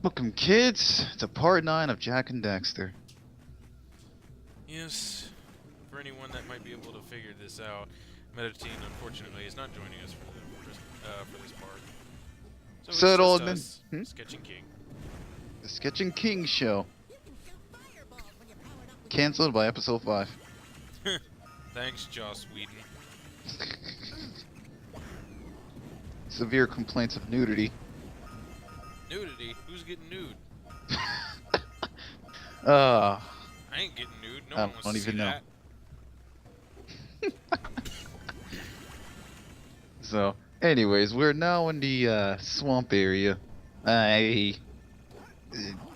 Welcome, kids, to part 9 of Jak and Daxter. Yes, for anyone that might be able to figure this out, Metateen unfortunately is not joining us for this part. So it's Settled just in us, Sketching King. the Sketching King show. Cancelled by episode 5. Thanks, Joss Whedon. Severe complaints of nudity. Nudity? Who's getting nude? Uh, I ain't getting nude. No I one wants don't to see even know. that. So, anyways, we're now in the swamp area. I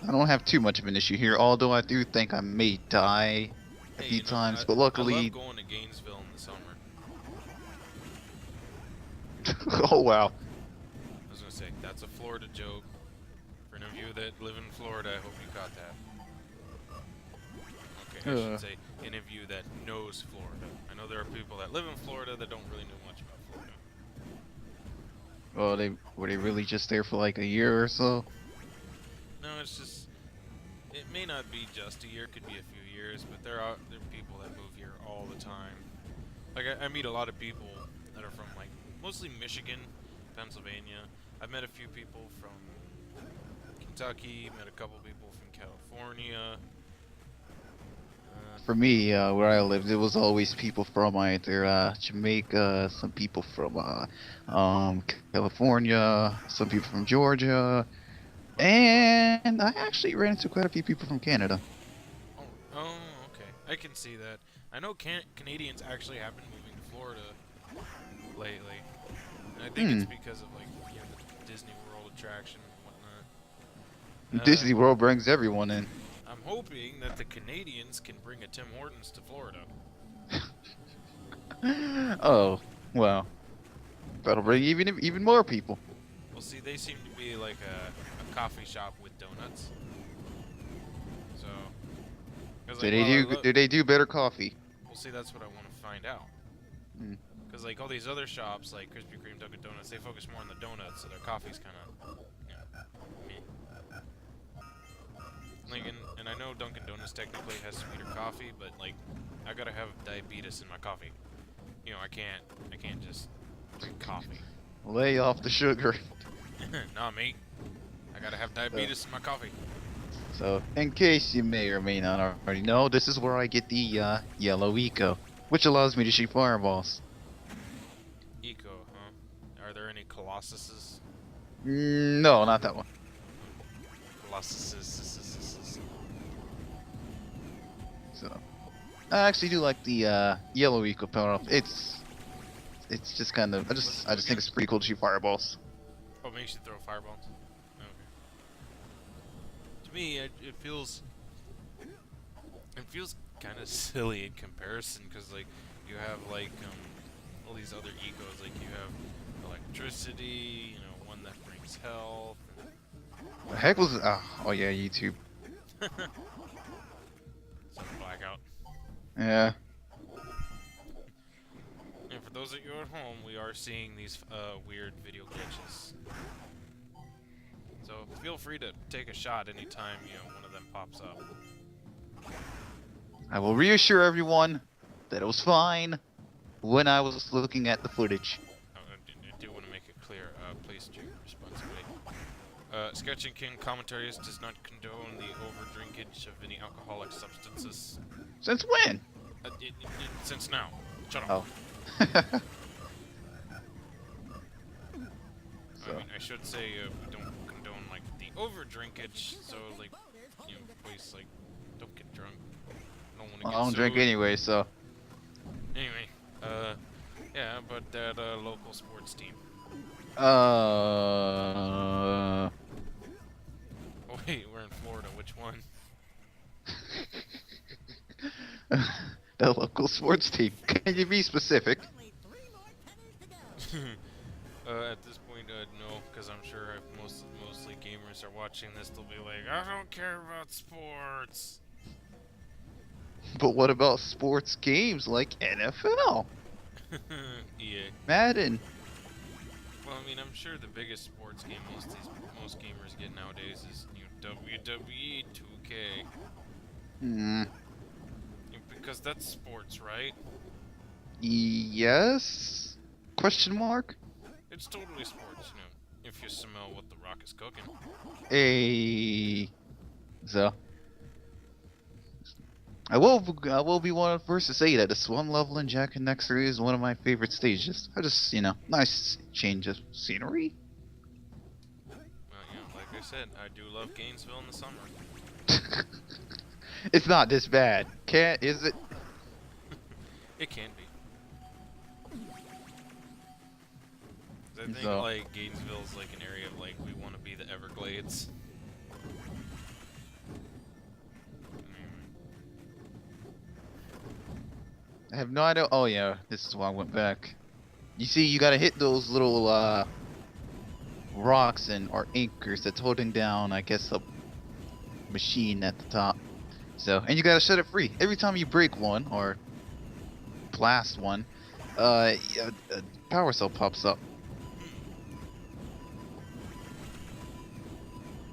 don't have too much of an issue here, although I do think I may die a few times, but luckily... I love going to Gainesville in the summer. Oh, wow. I was gonna say, that's a Florida joke. For any of you that live in Florida, I hope you caught that. Okay, I should say, any of you that knows Florida. I know there are people that live in Florida that don't really know much about Florida. Well, were they really just there for like a year or so? No, it's just, it may not be just a year, it could be a few years, but there are people that move here all the time. Like, I meet a lot of people that are from, like, mostly Michigan, Pennsylvania. I've met a few people from Kentucky, met a couple people from California. For me, where I lived, it was always people from either Jamaica, some people from California, some people from Georgia, and I actually ran into quite a few people from Canada. Oh, okay. I can see that. I know Canadians actually have been moving to Florida lately. And I think it's because of, like, you know, the Disney World attraction and whatnot. Disney World brings everyone in. I'm hoping that the Canadians can bring a Tim Hortons to Florida. Oh, well, that'll bring even more people. Well, see, they seem to be like a coffee shop with donuts. So, Do they do better coffee? Well, see, that's what I want to find out. Because like all these other shops, like Krispy Kreme, Dunkin' Donuts, they focus more on the donuts, so their coffee's kind of, you know, meh. Like, and I know Dunkin' Donuts technically has sweeter coffee, but like, I gotta have diabetes in my coffee. You know, I can't just drink coffee. Lay off the sugar. Nah, mate. I gotta have diabetes in my coffee. So, in case you may or may not already know, this is where I get the yellow eco, which allows me to shoot fireballs. Eco, huh? Are there any Colossuses? No, not that one. Colossuses. So, I actually do like the yellow eco power up. It's just kind of I just think it's pretty cool to shoot fireballs. Oh, it makes you throw fireballs. Okay. To me, it feels kind of silly in comparison, because like you have like all these other ecos, like you have electricity, you know, one that brings health. The heck was oh yeah, YouTube. Blackout. Yeah. And for those of you at home, we are seeing these weird video glitches. So feel free to take a shot anytime, you know, one of them pops up. I will reassure everyone that it was fine when I was looking at the footage. I do want to make it clear, please drink responsibly. Sketching King commentaries does not condone the over-drinkage of any alcoholic substances. Since when? Since now. Shut up. Oh. I mean, I should say we don't condone, like, the over-drinkage, so, like, you know, please, like, don't get drunk. I don't drink anyway, so. Anyway, yeah, but that local sports team. Oh wait, we're in Florida. Which one? The local sports team. Can you be specific? At this point, no, because I'm sure if mostly gamers are watching this, they'll be like, I don't care about sports. But what about sports games like NFL? Yeah. Madden. Well, I mean, I'm sure the biggest sports game most gamers get nowadays is WWE 2K. Hmm. Because that's sports, right? Yes? Question mark? It's totally sports, you know, if you smell what the Rock is cooking. Hey. So. I will be one of the first to say that the Swan level in Jak and Daxter is one of my favorite stages. I just, nice change of scenery. Well, you know, like I said, I do love Gainesville in the summer. It's not this bad. Is it? It can be. 'Cause I think, So. like, Gainesville's like an area of, like, we want to be the Everglades. I have no idea. Oh yeah, this is why I went back. You see, you gotta hit those little rocks or anchors that's holding down, I guess, a machine at the top. So, and you gotta set it free. Every time you break one or blast one, a power cell pops up.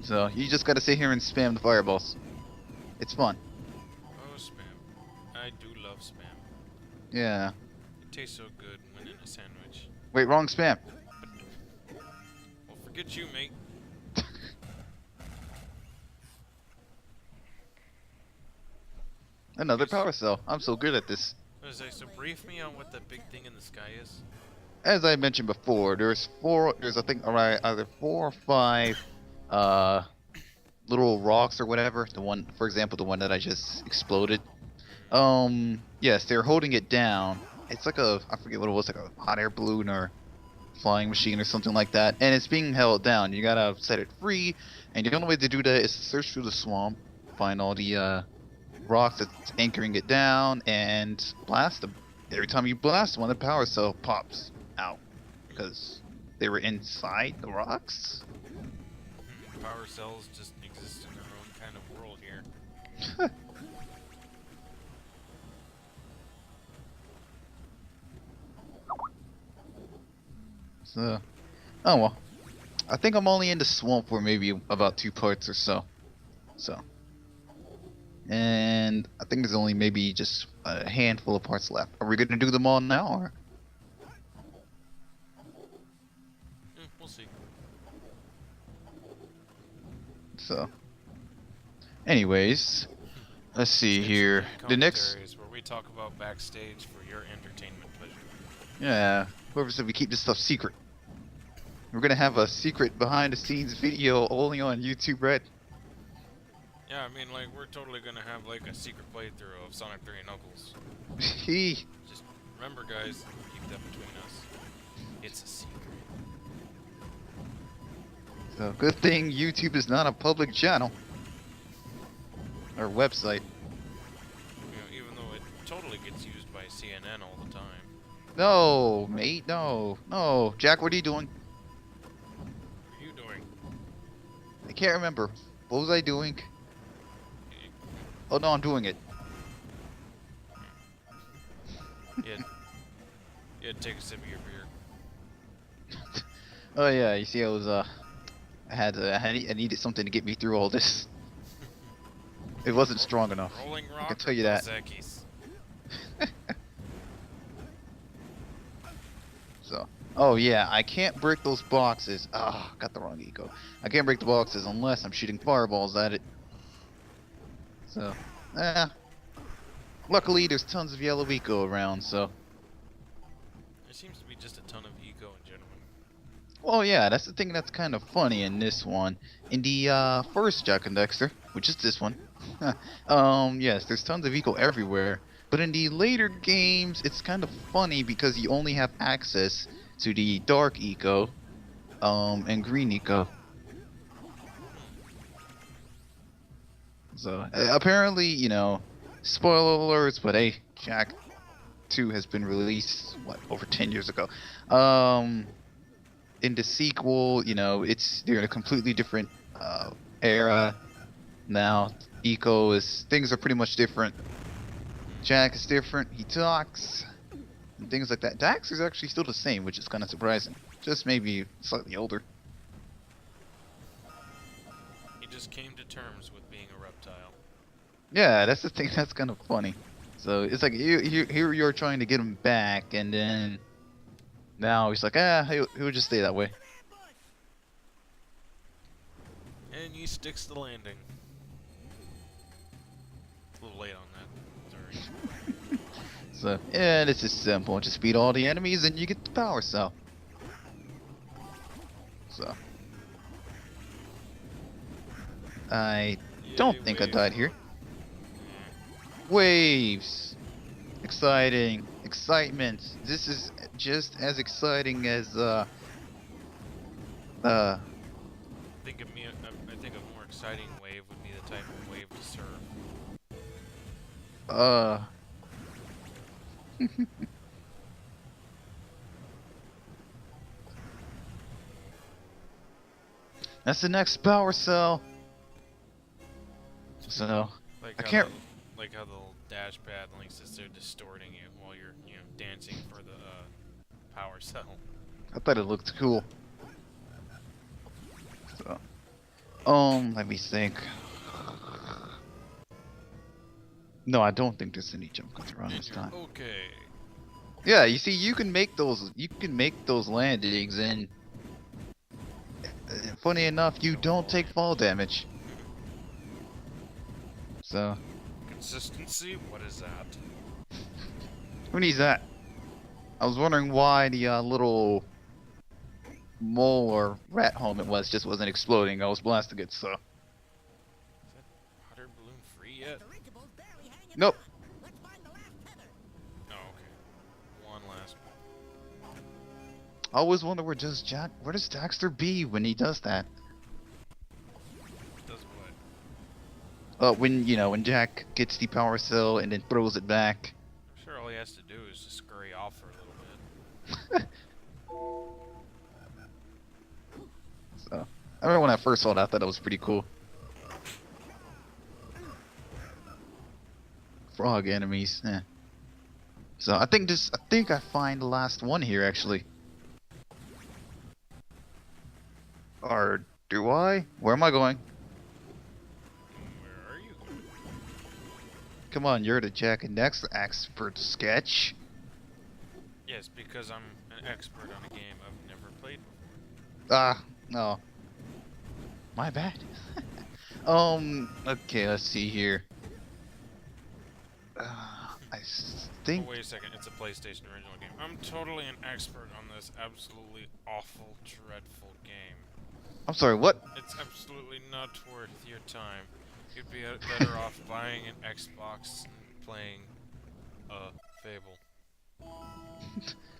So you just gotta sit here and spam the fireballs. It's fun. Oh, spam. I do love spam. Yeah. It tastes so good when in a sandwich. Wait, wrong spam. Well, forget you, mate. Another Yes. power cell. I'm so good at this. So brief me on what that big thing in the sky is. As I mentioned before, there's I think around either 4 or 5 uh little rocks or whatever. The one, for example, the one that I just exploded. Yes, they're holding it down. It's like I forget what it was, like a hot air balloon or flying machine or something like that, and it's being held down. You gotta set it free, and the only way to do that is to search through the swamp, find all the rocks that's anchoring it down, and blast them. Every time you blast one, the power cell pops out because they were inside the rocks. Power cells just exist in their own kind of world here. So, oh well. I think I'm only in the swamp for maybe about 2 parts or so. And I think there's only maybe just a handful of parts left. Are we gonna do them all now, or? We'll see. So, anyways, let's see here. The next, Where we talk about backstage for your entertainment pleasure. yeah, whoever said we keep this stuff secret. We're gonna have a secret behind-the-scenes video only on YouTube, Red. Yeah, I mean, like, we're totally gonna have, like, a secret playthrough of Sonic 3 and Knuckles. He. Just remember, guys, keep that between us. It's a secret. So good thing YouTube is not a public channel or website. You know, even though it totally gets used by CNN all the time. No, mate, no. Jak, what are you doing? What are you doing? I can't remember. What was I doing? Oh no, I'm doing it. Yeah, take a sip of your beer. Oh yeah, you see, I needed something to get me through all this. It wasn't strong enough. Rolling Rock, I can tell you that. Dos Equis? So, oh yeah, I can't break those boxes. Ah, got the wrong eco. I can't break the boxes unless I'm shooting fireballs at it. So, luckily there's tons of yellow eco around, so. There seems to be just a ton of eco in general. Well, yeah, that's the thing that's kind of funny in this one. In the first Jak and Daxter, which is this one, yes, there's tons of eco everywhere. But in the later games, it's kind of funny because you only have access to the dark eco, and green eco. So apparently, spoiler alerts, but hey, Jak 2 has been released over 10 years ago. In the sequel, they're in a completely different era now. Things are pretty much different. Jak is different. He talks and things like that. Dax is actually still the same, which is kind of surprising. just maybe slightly older. He just came to terms with being a reptile. Yeah, that's the thing. That's kind of funny. So it's like here you're trying to get him back, and then now he's like, he'll just stay that way. And he sticks the landing. A little late on that. Sorry. So yeah, this is simple. Just beat all the enemies, and you get the power cell. So I don't think I died here. Waves. Exciting. Excitement. This is just as exciting as I think a more exciting wave would be the type of wave to surf. That's the next power cell. So I can't. Like how the little dash pad like sits there distorting you while you're dancing for the power cell. I thought it looked cool. So, let me think. No, I don't think there's any jump cuts around this time. Okay. Yeah, you see, you can make those. You can make those landings, and funny enough, you don't take fall damage. So. Consistency? What is that? Who needs that? I was wondering why the little mole or rat helmet just wasn't exploding. I was blasting it, so. Is that hot air balloon free yet? Nope. Oh, okay. One last one. I always wonder where does Daxter be when he does that? Does what? When Jack gets the power cell and then throws it back. I'm sure all he has to do is just scurry off for a little bit. So, I remember when I first saw that, I thought that was pretty cool. Frog enemies, eh. So I think I find the last one here actually. Or do I? Where am I going? Where are you going? Come on, you're the JAK and DAXTER expert sketch. Yes, because I'm an expert on a game I've never played before. Ah, no. My bad. Okay, let's see here. I think. Oh, wait a second, it's a PlayStation original game. I'm totally an expert on this absolutely awful, dreadful game. I'm sorry, what? It's absolutely not worth your time. You'd be better off buying an Xbox and playing Fable.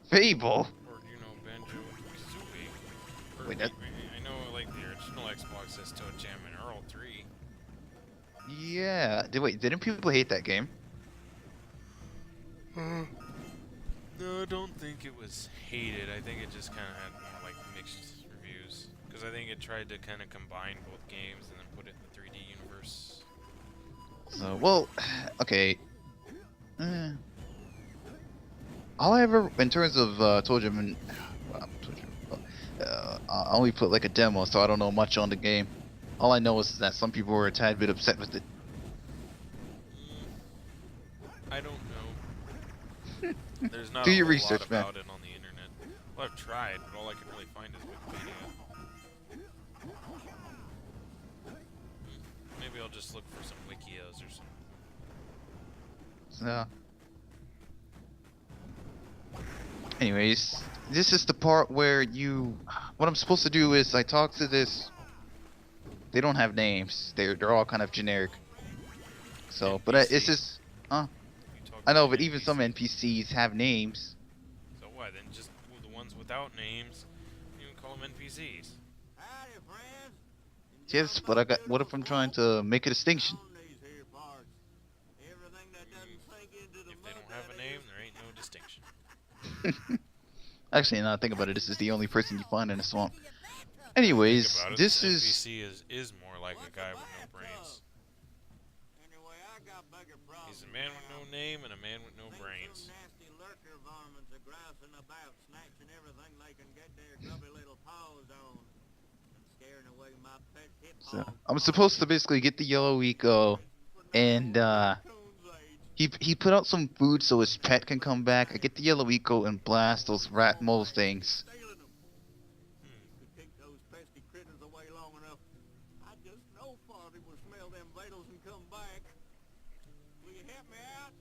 Fable? Or, Banjo-Kazooie. Or, Wait, that... I know, like, the original Xbox has Toe Jam and Earl 3. Yeah. Didn't people hate that game? No, I don't think it was hated. I think it just kind of had more, like, mixed reviews. Because I think it tried to kind of combine both games and then put it in the 3D universe. So, well, okay. All I ever, in terms of Toe Jam and... I only put like a demo, so I don't know much on the game. All I know is that some people were a tad bit upset with it. I don't know. There's not Do a your whole research, lot man. about it on the internet. Well, I've tried, but all I can really find is Wikipedia. Maybe I'll just look for some wikios or something. So, anyways, this is the part where what I'm supposed to do is I talk to this. They don't have names. They're all kind of generic. So, but it's just, I know, but even some NPCs have names. So what? Then just the ones without names, you can call them NPCs. Yes, but what if I'm trying to make a distinction? If they don't have a name, there ain't no distinction. Actually, now I think about it, this is the only person you find in a swamp. Anyways, this is... NPC is more like a guy with no brains. He's a man with no name and a man with no brains. Vulture varmints are grousing about, snatching everything they can get their grubby little paws on, and scaring away my pet hip So hog. I'm supposed to basically get the yellow eco, and he put out some food so his pet can come back. I get the yellow eco and blast those rat mole things. Could keep those pesky critters away long enough. I just know Farty will smell them vitals and come back. Will you help me out?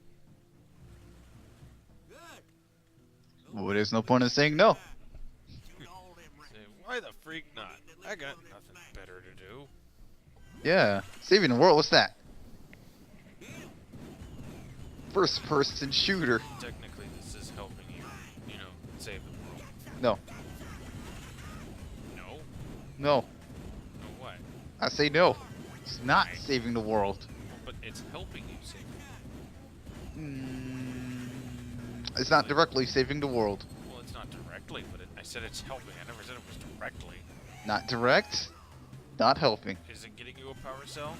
Good. Well, there's no point in saying no. Say, why the freak not? I got nothing better to do. Yeah, saving the world. What's that? First person shooter. Technically, this is helping you, you know, save the world. No, No? no. No what? I say no. It's not Why? saving the world. Well, but it's helping you save the world. It's not directly saving the world. Well, it's not directly, but I said it's helping. I never said it was directly. Not direct. Not helping. Is it getting you a power cell?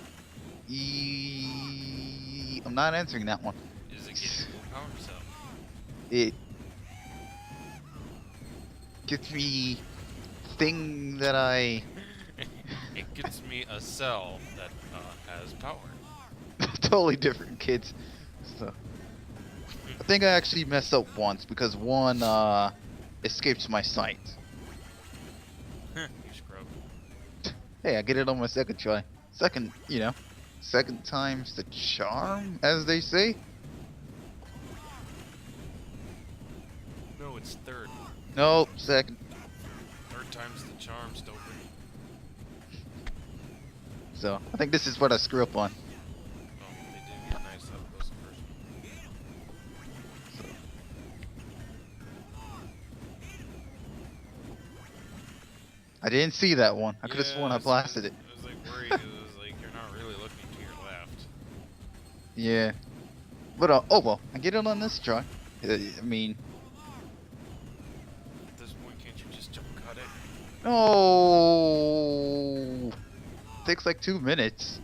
I'm not answering that one. Is it getting you a power cell? It gets me thing that I It gives me a cell that has power. totally different, kids. So I think I actually messed up once because one escapes my sight. You scrub. Hey, I get it on my second try. Second, you know, second time's the charm, as they say. No, it's third. No, second. Third time's the charm, stupid. So I think this is what I screw up on. Oh, they did get nice up close and personal. I didn't see that one. I could have sworn I blasted it. I was like worried. It was like you're not really looking to your left. Yeah. But oh well, I get it on this try. I mean, At this point, can't you just jump cut it? oh, takes like 2 minutes.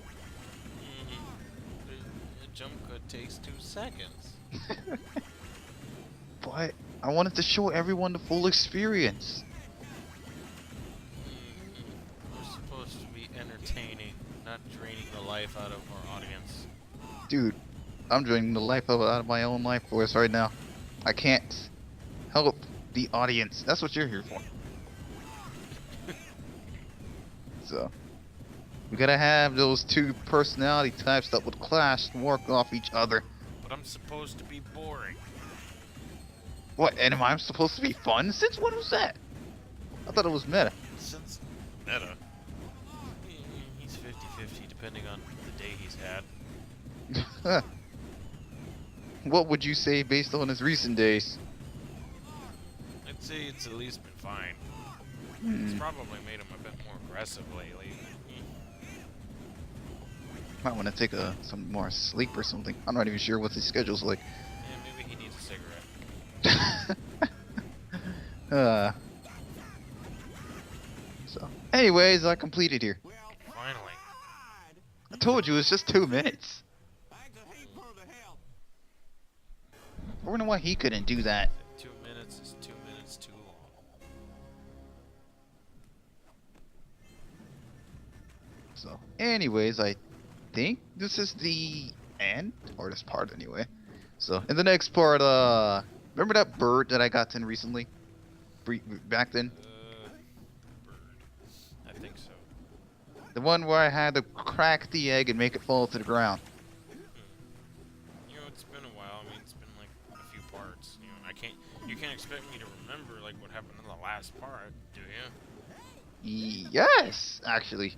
The jump cut takes 2 seconds. But I wanted to show everyone the full experience. We're supposed to be entertaining, not draining the life out of our audience. Dude, I'm draining the life out of my own life force right now. I can't help the audience. That's what you're here for. So, we gotta have those two personality types that would clash and work off each other. But I'm supposed to be boring. What, and am I supposed to be fun? Since when was that? I thought it was meta. Since meta, he's 50-50 depending on the day he's had. What would you say based on his recent days? I'd say it's at least been fine. It's probably made him a bit more aggressive lately. Might want to take some more sleep or something. I'm not even sure what his schedule's like. Yeah, maybe he needs a cigarette. So, anyways, I completed here. Finally. I told you it was just 2 minutes. I wonder why he couldn't do that. 2 minutes is 2 minutes too long. So, anyways, I think this is the end, or this part anyway. So, in the next part, remember that bird that I got in recently? Back then? Bird. I think so. The one where I had to crack the egg and make it fall to the ground. You know, it's been a while. I mean, it's been like a few parts. You know, you can't expect me to remember like what happened in the last part, do you? Yes, actually.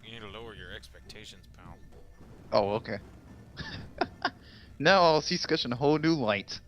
You need to lower your expectations, pal. Oh, okay. Now I'll see Scutch in a whole new light.